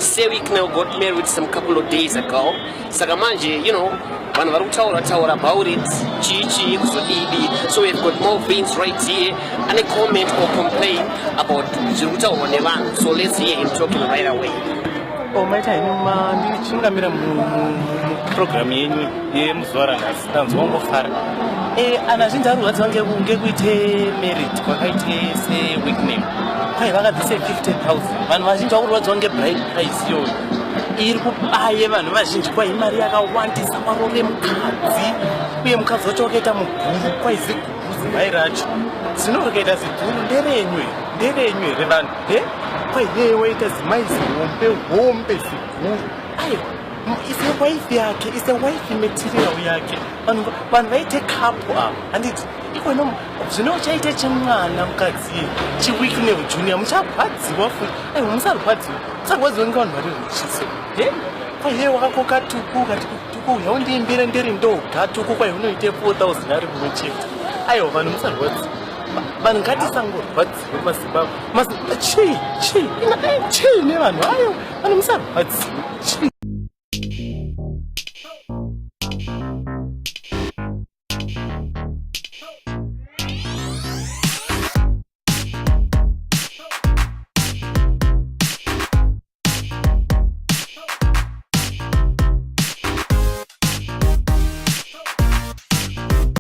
Say we now got married some couple of days ago. Sagamanje, you know, vanhu vari kutaura about it, chichi kuzodidi. So we've got more veins right here. Any comment or complaint about zviri kutaurwa nevanhu. So let's hear him talking right away. Maita henyu ndichingamira muprogramu yenyu yemuzuva ranhasi ndanzwa ngofara. Ana azhinji ari kurwadziwa ngekuite merit kwakaite seweekname. Kwai vakabvise 50,000. Vanhu vazhinji vari kurwadziwa ngebride price iyoyo. Iri kubaye vanhu vazhinji kwai imari yakawandisa marove mukadzi. Uye mukadzi wacho wakaita muguru kwai ziguru zimai racho. Zvino rikaita ziguru nderenyu here vanhu. Kwai yeye waita zimai zihombe ziguru. Aiwa. Ise wife yake, ise wife material yake. Vanhu vaite couple apa. Handiti ikono zvino chaite chimwana mukadzi chiweekname junior mucharwadziwa futi. Aiwa musarwadziwa. Musarwadziwa ngevanhu vari ruchiso. Kwai yeye wakakoka tuku kati tuku yaundiimbira ndiri ndoga tuku kwai unoite 4,000 ari kumwe chete. Aiwa vanhu musarwadziwa. Vanhu ngatisangorwadziwa maZimbabwe. Chii nevanhu ayo vanhu musarwadziwa. Chii.